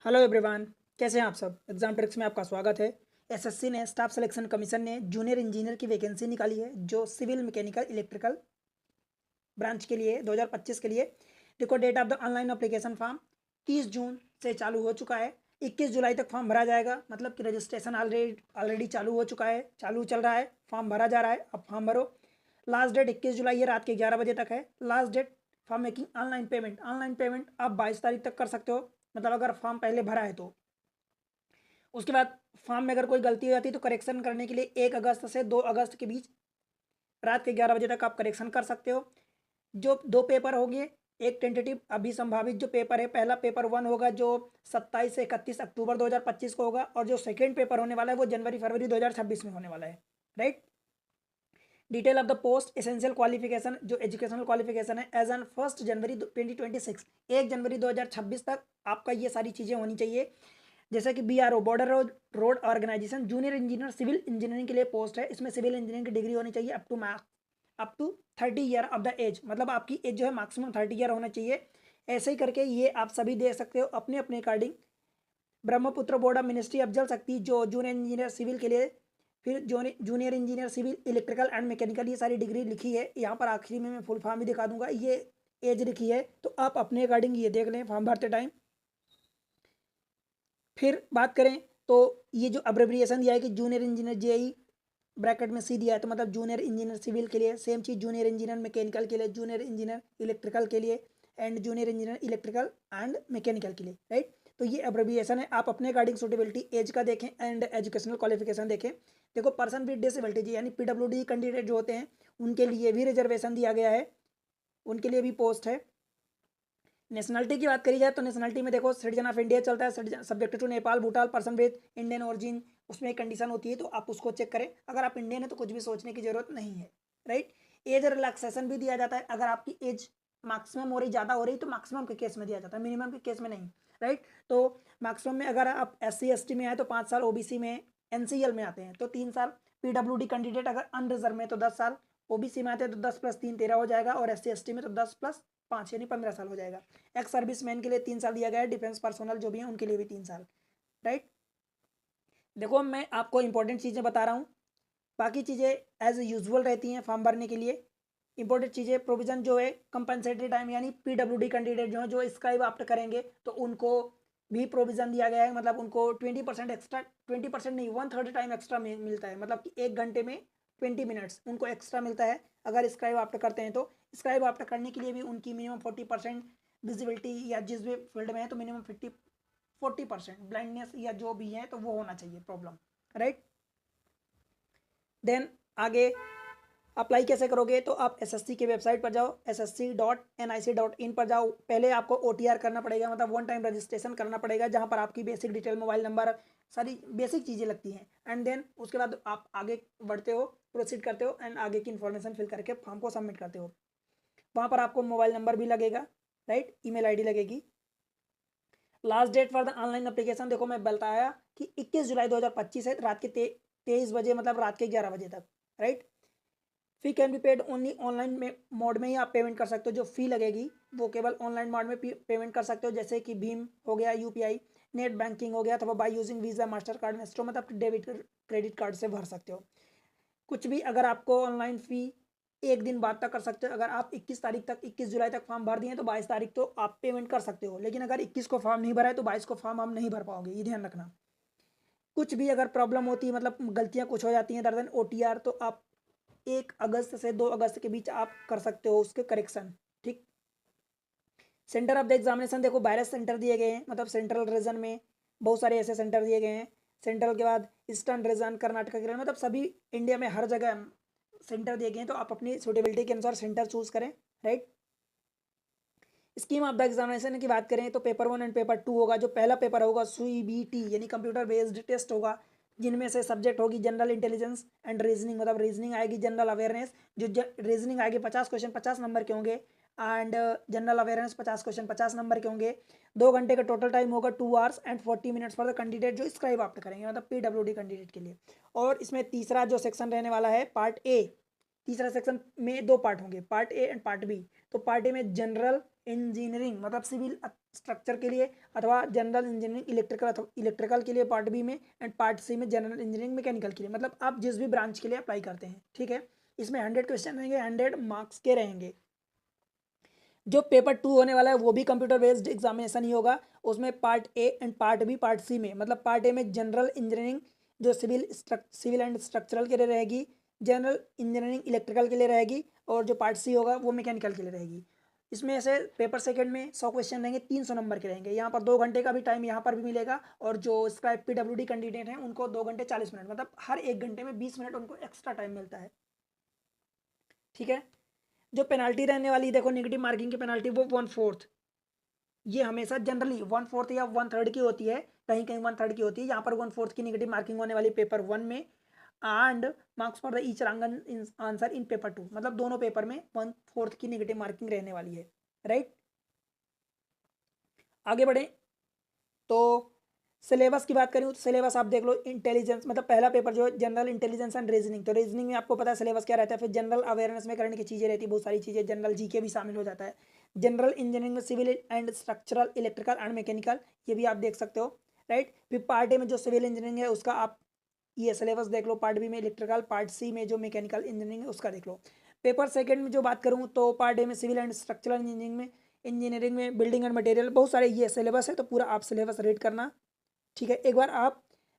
Hello everyone. कैसे हैं आप सब। एग्जाम ट्रिक्स में आपका स्वागत है। एसएससी ने स्टाफ सिलेक्शन कमीशन ने जूनियर इंजीनियर की वैकेंसी निकाली है जो सिविल मैकेनिकल इलेक्ट्रिकल ब्रांच के लिए 2025 के लिए। देखो, date of the online application form 30 जून से चालू हो चुका है। 21 जुलाई तक फॉर्म भरा जाएगा, मतलब कि रजिस्ट्रेशन ऑलरेडी चालू हो चुका है, चालू चल रहा है, फॉर्म भरा जा रहा है। अब फॉर्म भरो। लास्ट डेट 21 जुलाई है, रात के 11 बजे तक है last date. Form making online payment आप 22 तारीख तक कर सकते हो, मतलब अगर फॉर्म पहले भरा है तो। उसके बाद फॉर्म में अगर कोई गलती हो जाती है तो करेक्शन करने के लिए 1 अगस्त से 2 अगस्त के बीच रात के 11 बजे तक आप करेक्शन कर सकते हो। जो दो पेपर होंगे, एक टेंटेटिव अभी संभावित जो पेपर है, पहला पेपर 1 होगा जो 27 से 31 अक्टूबर 2025 को होगा, और जो सेकेंड पेपर होने वाला है वो जनवरी फरवरी 2026 में होने वाला है। Right. Detail of the post essential qualification, जो एजुकेशनल क्वालिफिकेशन है एज ऑन 1 जनवरी 2026, 1 जनवरी 2026 तक आपका ये सारी चीज़ें होनी चाहिए। जैसे कि BRO border road organization junior engineer civil engineering के लिए पोस्ट है। इसमें सिविल इंजीनियरिंग की डिग्री होनी चाहिए up to 30 year of the age, मतलब आपकी एज जो है मैक्सिमम 30 ईयर होना चाहिए। ऐसे ही करके ये आप सभी देख सकते हो अपने अपने according. Brahmaputra board of ministry of Jal Shakti जो जूनियर इंजीनियर सिविल के लिए, फिर junior engineer civil electrical and mechanical, ये सारी डिग्री लिखी है यहाँ पर। आखिरी में मैं फुल फॉर्म भी दिखा दूंगा, ये एज लिखी है तो आप अपने अकॉर्डिंग ये देख लें फॉर्म भरते टाइम। फिर बात करें तो ये जो अब्रेविएशन दिया है कि जूनियर इंजीनियर JEE ब्रैकेट में C दिया है, तो मतलब जूनियर इंजीनियर सिविल के लिए सेम चीज़, जूनियर इंजीनियर मैकेनिकल के लिए, जूनियर इंजीनियर इलेक्ट्रिकल के लिए, and junior engineer electrical and mechanical के लिए। राइट। तो ये अब्रेविएशन है, आप अपने अकॉर्डिंग सूटेबिलिटी एज का देखें एंड एजुकेशनल क्वालिफिकेशन देखें। देखो, पर्सन विद डिसेबिलिटी यानी PWD कैंडिडेट जो होते हैं उनके लिए भी रिजर्वेशन दिया गया है, उनके लिए भी पोस्ट है। नेशनलिटी की बात करी जाए तो नेशनलिटी में देखो, सिटीजन ऑफ इंडिया चलता है, subject to Nepal Bhutan, person with Indian origin, उसमें एक कंडीशन होती है तो आप उसको चेक करें। अगर आप इंडियन है तो कुछ भी सोचने की जरूरत नहीं है। राइट। एज रिलैक्सेशन भी दिया जाता है, अगर आपकी एज मैक्सिमम हो रही, ज़्यादा हो रही तो मैक्सिमम के केस में दिया जाता है, मिनिमम के केस में नहीं। राइट। तो मैक्सिमम में अगर आप SC ST में आए तो 5 साल, OBC में NCL में आते हैं तो 3 साल, PWD कैंडिडेट अगर अनरिजर्व में तो 10 साल, OBC में आते हैं तो 10 + 3 13 हो जाएगा, और SC ST में तो 10 + 5 यानी 15 साल हो जाएगा। एक्स सर्विसमैन के लिए 3 साल दिया गया है, डिफेंस पर्सोनल जो भी हैं उनके लिए भी 3 साल। राइट। देखो, मैं आपको इंपॉर्टेंट चीज़ें बता रहा हूँ, बाकी चीज़ें एज यूजुअल रहती हैं फॉर्म भरने के लिए। इंपॉर्टेंट चीज़ें प्रोविजन जो है कंपनसेटरी टाइम, यानी PWD कैंडिडेट जो है जो स्क्राइब आफ्टर करेंगे तो उनको भी प्रोविजन दिया गया है, मतलब उनको 20% एक्स्ट्रा, 20% नहीं 1/3 टाइम एक्स्ट्रा मिलता है, मतलब कि 1 घंटे में 20 मिनट्स उनको एक्स्ट्रा मिलता है अगर स्क्राइब आफ्टर करते हैं तो। स्क्राइब आफ्टर करने के लिए भी उनकी मिनिमम 40% विजिबिलिटी, या जिस भी फील्ड में है तो मिनिमम 40% ब्लाइंडनेस या जो भी है तो वो होना चाहिए प्रॉब्लम। राइट। देन आगे अप्लाई कैसे करोगे, तो आप SSC की वेबसाइट पर जाओ, ssc.nic.in पर जाओ। पहले आपको OTR करना पड़ेगा, मतलब 1 टाइम रजिस्ट्रेशन करना पड़ेगा, जहाँ पर आपकी बेसिक डिटेल, मोबाइल नंबर, सारी बेसिक चीज़ें लगती हैं। एंड देन उसके बाद आप आगे बढ़ते हो, प्रोसीड करते हो, एंड आगे की इन्फॉर्मेशन फिल करके फॉर्म को सबमिट करते हो। वहाँ पर आपको मोबाइल नंबर भी लगेगा, राइट, ईमेल ID लगेगी। Last date for the online application देखो मैं बताया कि 21 जुलाई 2025 है, रात के 23 बजे, मतलब रात के 11 बजे तक। Right. Fee can be paid only online में मोड में ही आप पेमेंट कर सकते हो, जो फी लगेगी वो केवल ऑनलाइन मोड में पेमेंट कर सकते हो, जैसे कि भीम हो गया, UPI, नेट बैंकिंग हो गया, अथवा by using visa, master card, maestro, मतलब डेबिट क्रेडिट कार्ड से भर सकते हो। कुछ भी अगर आपको ऑनलाइन फी एक दिन बाद तक कर सकते हो, अगर आप 21 तारीख तक, 21 जुलाई तक फॉर्म भर दिए तो 22 तारीख तो आप पेमेंट कर सकते हो, लेकिन अगर 21 को फॉर्म नहीं भरा है तो 22 को फॉर्म आप नहीं भर पाओगे, ये ध्यान रखना। कुछ भी अगर प्रॉब्लम होती है, मतलब गलतियां कुछ हो जाती हैं दरअसल OTR, तो आप 1 अगस्त से 2 अगस्त के बीच आप कर सकते हो उसके करेक्शन। ठीक। सेंटर ऑफ द एग्जामिनेशन देखो, 12 सेंटर दिए गए हैं, मतलब सेंट्रल रीजन में बहुत सारे ऐसे सेंटर दिए गए हैं। सेंट्रल के बाद ईस्टर्न रीजन, कर्नाटक के, मतलब सभी इंडिया में हर जगह सेंटर दिए गए हैं, तो आप अपनी सुटेबिलिटी के अनुसार सेंटर चूज करें। Right. Scheme of the examination की बात करें तो पेपर 1 एंड पेपर 2 होगा। जो पहला पेपर होगा CBT यानी कंप्यूटर बेस्ड टेस्ट होगा, जिनमें से सब्जेक्ट होगी जनरल इंटेलिजेंस एंड रीजनिंग, मतलब रीजनिंग आएगी, जनरल अवेयरनेस, जो रीजनिंग आएगी 50 क्वेश्चन 50 नंबर के होंगे, and general awareness 50 question 50 number के होंगे। 2 घंटे का टोटल टाइम होगा, 2 hours and 40 minutes for the candidate जो स्क्राइब आफ्टर करेंगे, मतलब PWD कैंडिडेट के लिए। और इसमें तीसरा जो सेक्शन रहने वाला है पार्ट A, तीसरा सेक्शन में 2 पार्ट होंगे, part A and part B। तो पार्ट A में जनरल इंजीनियरिंग मतलब सिविल स्ट्रक्चर के लिए, अथवा जनरल इंजीनियरिंग इलेक्ट्रिकल, अथवा इलेक्ट्रिकल के लिए पार्ट बी में, एंड पार्ट सी में जनरल इंजीनियरिंग मैकेनिकल के लिए, मतलब आप जिस भी ब्रांच के लिए अप्लाई करते हैं, ठीक है। इसमें 100 क्वेश्चन रहेंगे, 100 मार्क्स के रहेंगे। जो पेपर 2 होने वाला है वो भी कंप्यूटर बेस्ड एग्जामिनेशन ही होगा। उसमें part A and part B, part C में, मतलब पार्ट ए में जनरल इंजीनियरिंग जो सिविल एंड स्ट्रक्चरल के लिए रहेगी, जनरल इंजीनियरिंग इलेक्ट्रिकल के लिए रहेगी, और जो पार्ट सी होगा वो मैकेनिकल के लिए रहेगी। इसमें से पेपर सेकंड में 100 क्वेश्चन रहेंगे, 300 नंबर के रहेंगे। यहाँ पर 2 घंटे का भी टाइम यहाँ पर भी मिलेगा, और जो इसका PWD कैंडिडेट है उनको 2 घंटे 40 मिनट, मतलब हर 1 घंटे में 20 मिनट उनको एक्स्ट्रा टाइम मिलता है, ठीक है। जो पेनाल्टी रहने वाली, देखो नेगेटिव मार्किंग की पेनाल्टी वो 1/4, ये हमेशा जनरली 1/4 या 1/3 की होती है, कहीं कहीं 1/3 की होती है। यहाँ पर 1/4 की नेगेटिव मार्किंग होने वाली पेपर 1 में, and marks for the each wrong answer in paper 2, मतलब दोनों पेपर में 1/4 की नेगेटिव मार्किंग रहने वाली है, राइट। आगे बढ़े तो सिलेबस की बात करें तो सिलेबस आप देख लो, इंटेलिजेंस मतलब पहला पेपर जो है जनरल इंटेलिजेंस एंड रीजनिंग, तो रीजनिंग में आपको पता है सिलेबस क्या रहता है। फिर जनरल अवेयरनेस में करने की चीज़ें रहती है, बहुत सारी चीज़ें, जनरल जीके भी शामिल हो जाता है। जनरल इंजीनियरिंग में civil and structural electrical and mechanical, ये भी आप देख सकते हो, राइट। फिर पार्ट ए में जो सिविल इंजीनियरिंग है उसका आप ये सिलेबस देख लो, पार्ट बी में इलेक्ट्रिकल, पार्ट सी में जो मैकेनिकल इंजीनियरिंग है उसका देख लो। पेपर सेकंड में जो बात करूँ तो पार्ट ए में सिविल एंड स्ट्रक्चरल इंजीनियरिंग में बिल्डिंग एंड मटेरियल, बहुत सारे ये सिलेबस है, तो पूरा आप सिलेबस रीड करना, ठीक है। एक बार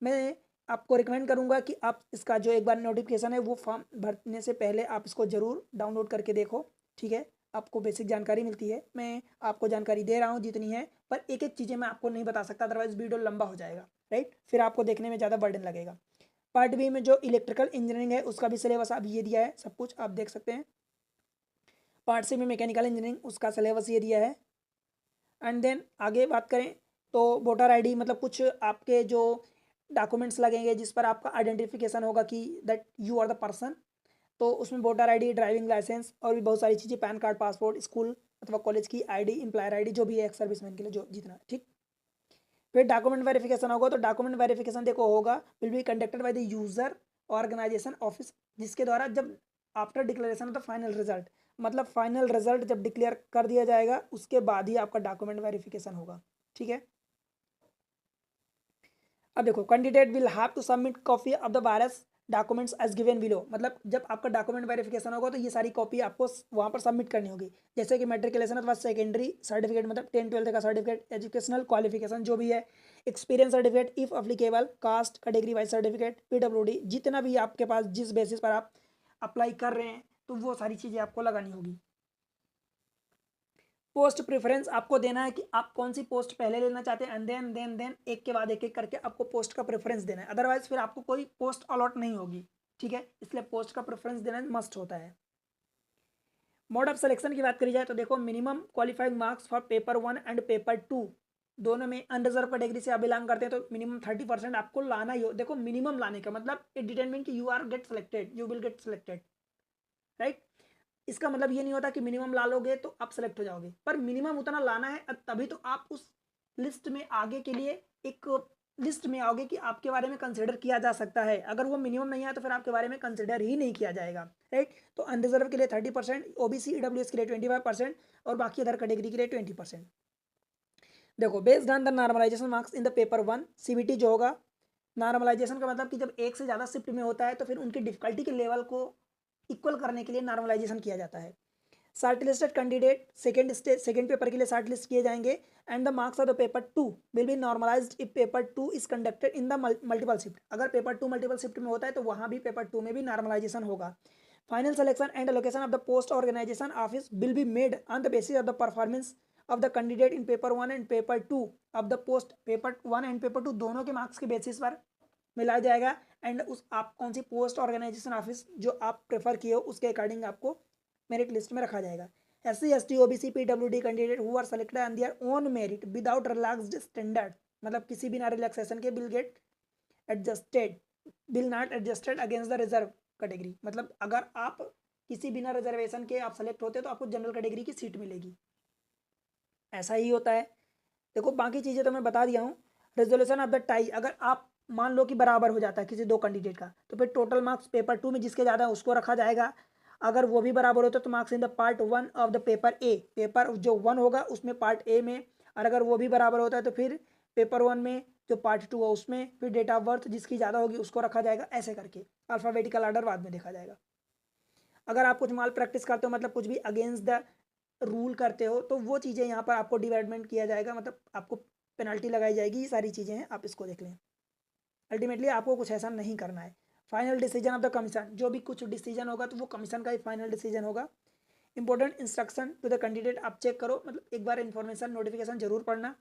मैं आपको रिकमेंड करूंगा कि आप इसका जो एक बार नोटिफिकेशन है वो फॉर्म भरने से पहले आप इसको ज़रूर डाउनलोड करके देखो, ठीक है। आपको बेसिक जानकारी मिलती है, मैं आपको जानकारी दे रहा हूँ जितनी है, पर एक एक चीज़ें मैं आपको नहीं बता सकता, अदरवाइज वीडियो लंबा हो जाएगा, राइट। फिर आपको देखने में ज़्यादा बर्डन लगेगा। पार्ट बी में जो इलेक्ट्रिकल इंजीनियरिंग है उसका भी सिलेबस आप ये दिया है, सब कुछ आप देख सकते हैं। पार्ट सी में मैकेनिकल इंजीनियरिंग उसका सिलेबस ये दिया है। एंड देन आगे बात करें तो वोटर आईडी, मतलब कुछ आपके जो डॉक्यूमेंट्स लगेंगे जिस पर आपका आइडेंटिफिकेशन होगा कि that you are the person, तो उसमें वोटर आईडी, ड्राइविंग लाइसेंस और भी बहुत सारी चीज़ें, पैन कार्ड, पासपोर्ट, स्कूल अथवा कॉलेज की आईडी, एम्प्लॉयर आईडी, जो भी है एक सर्विसमैन के लिए जो जितना, ठीक। फिर डॉक्यूमेंट वेरिफिकेशन होगा, तो डॉक्यूमेंट वेरिफिकेशन देखो होगा will be conducted by the user organisation office, जिसके द्वारा जब after declaration of the final result, मतलब फाइनल रिजल्ट जब डिक्लेयर कर दिया जाएगा उसके बाद ही आपका डॉक्यूमेंट वेरिफिकेशन होगा, ठीक है। अब देखो candidate will have to submit copy of the various documents as given below, मतलब जब आपका डॉक्यूमेंट वेरिफिकेशन होगा तो ये सारी कॉपी आपको वहाँ पर सबमिट करनी होगी, जैसे कि मेट्रिकुलेशन अथवा सेकेंडरी सर्टिफिकेट, मतलब 10th-12th का सर्टिफिकेट, एजुकेशनल क्वालिफिकेशन जो भी है, experience certificate if applicable, caste category wise certificate, PWD, जितना भी आपके पास जिस बेसिस पर आप अप्लाई कर रहे हैं तो वो सारी चीज़ें आपको लगानी होगी। पोस्ट प्रेफरेंस आपको देना है कि आप कौन सी पोस्ट पहले लेना चाहते हैं, एंड देन एक के बाद एक करके आपको पोस्ट का प्रेफरेंस देना है, अदरवाइज फिर आपको कोई पोस्ट अलॉट नहीं होगी, ठीक है। इसलिए पोस्ट का प्रेफरेंस देना मस्ट होता है। मोड ऑफ सिलेक्शन की बात करी जाए तो देखो minimum qualifying marks for paper 1 and paper 2 दोनों में अनरिजर्व कैटेगरी से आप बिलोंग करते हैं तो मिनिमम 30% आपको लाना ही हो। देखो मिनिमम लाने का मतलब इट डिटरमिन कि you are get selected, you will get selected, right. इसका मतलब ये नहीं होता कि मिनिमम ला लोगे तो आप सेलेक्ट हो जाओगे, पर मिनिमम उतना लाना है, तभी तो आप उस लिस्ट में आगे के लिए एक लिस्ट में आओगे कि आपके बारे में कंसिडर किया जा सकता है। अगर वो मिनिमम नहीं आया तो फिर आपके बारे में कंसिडर ही नहीं किया जाएगा, राइट। तो अनरिजर्व के लिए 30%, OBC EWS के लिए 25% और बाकी अदर कैटेगरी के लिए 20%। देखो based on the normalisation marks in the paper 1 CBT जो होगा, नॉर्मलाइजेशन का मतलब कि जब एक से ज़्यादा शिफ्ट में होता है तो फिर उनकी डिफिकल्टी के लेवल को इक्वल करने के लिए नॉर्मलाइजेशन किया जाता है। Shortlisted candidate second paper के लिए शॉर्ट लिस्ट किए जाएंगे, and the marks of the paper 2 will be normalised if paper 2 is conducted in the multiple shift. अगर पेपर 2 मल्टीपल शिफ्ट में होता है तो वहाँ भी पेपर 2 में भी नॉर्मलाइजेशन होगा। Final selection and allocation of the post organisation office will be made on the basis of the performance of the candidate in paper 1 and paper 2 of the post. Paper 1 and paper 2 दोनों के marks के basis पर मिलाया जाएगा, and उस आप कौन सी post organisation office जो आप प्रेफर किए हो उसके अकॉर्डिंग आपको मेरिट लिस्ट में रखा जाएगा। SC ST OBC PWD candidate who are selected on their own merit without relaxed standard, मतलब किसी बिना रिलैक्सेशन के will get adjusted, will not adjusted against the reserve category. मतलब अगर आप किसी बिना रिजर्वेशन के आप सेलेक्ट होते तो आपको जनरल कैटेगरी की सीट मिलेगी, ऐसा ही होता है। देखो बाकी चीज़ें तो मैं बता दिया हूँ। रेजोल्यूशन ऑफ द टाई, अगर आप मान लो कि बराबर हो जाता है किसी दो कैंडिडेट का तो फिर टोटल मार्क्स पेपर 2 में जिसके ज़्यादा उसको रखा जाएगा, अगर वो भी बराबर होता है तो marks in the part 1 of the paper A, paper जो 1 होगा उसमें पार्ट ए में, और अगर वो भी बराबर होता है तो फिर पेपर 1 में जो पार्ट 2 है उसमें, फिर डेट ऑफ बर्थ जिसकी ज़्यादा होगी उसको रखा जाएगा, ऐसे करके अल्फ़ाबेटिकल ऑर्डर बाद में देखा जाएगा। अगर आप कुछ माल प्रैक्टिस करते हो, मतलब कुछ भी अगेंस्ट द रूल करते हो, तो वो चीज़ें यहाँ पर आपको डिवाइडमेंट किया जाएगा, मतलब आपको पेनल्टी लगाई जाएगी। ये सारी चीज़ें हैं, आप इसको देख लें। अल्टीमेटली आपको कुछ ऐसा नहीं करना है। Final decision of the commission, जो भी कुछ डिसीजन होगा तो वो कमीशन का ही फाइनल डिसीजन होगा। Important instruction to the candidate, आप चेक करो, मतलब एक बार इन्फॉर्मेशन नोटिफिकेशन जरूर पढ़ना।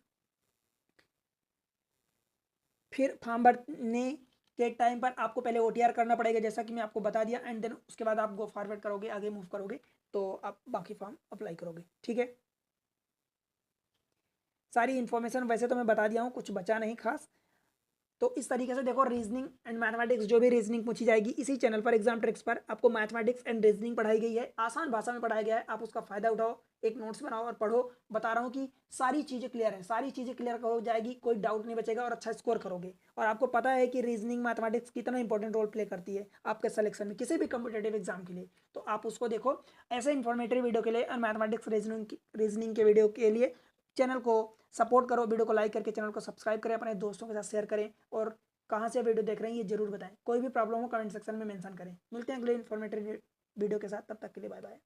फिर फॉर्म भरने के टाइम पर आपको पहले OTR करना पड़ेगा, जैसा कि मैं आपको बता दिया, एंड देन उसके बाद आप गो फॉरवर्ड करोगे, आगे मूव करोगे, तो आप बाकी फॉर्म अप्लाई करोगे। ठीक है, सारी इन्फॉर्मेशन वैसे तो मैं बता दिया हूँ, कुछ बचा नहीं खास। तो इस तरीके से देखो, रीजनिंग एंड मैथमेटिक्स, जो भी रीजनिंग पूछी जाएगी इसी चैनल पर, एग्जाम ट्रिक्स पर आपको मैथमेटिक्स एंड रीजनिंग पढ़ाई गई है, आसान भाषा में पढ़ाया गया है। आप उसका फायदा उठाओ, एक नोट्स बनाओ और पढ़ो। बता रहा हूँ कि सारी चीज़ें क्लियर है, सारी चीज़ें क्लियर हो जाएगी, कोई डाउट नहीं बचेगा और अच्छा स्कोर करोगे। और आपको पता है कि रीजनिंग मैथमेटिक्स कितना इंपॉर्टेंट रोल प्ले करती है आपके सिलेक्शन में किसी भी कम्पिटेटिव एग्जाम के लिए। तो आप उसको देखो। ऐसे इन्फॉर्मेटिव वीडियो के लिए और मैथमेटिक्स रीजनिंग के वीडियो के लिए चैनल को सपोर्ट करो, वीडियो को लाइक करके चैनल को सब्सक्राइब करें, अपने दोस्तों के साथ शेयर करें, और कहाँ से वीडियो देख रहे हैं ये जरूर बताएं। कोई भी प्रॉब्लम हो कमेंट सेक्शन में मेंशन करें। मिलते हैं अगले इन्फॉर्मेटिव वीडियो के साथ, तब तक के लिए बाय बाय।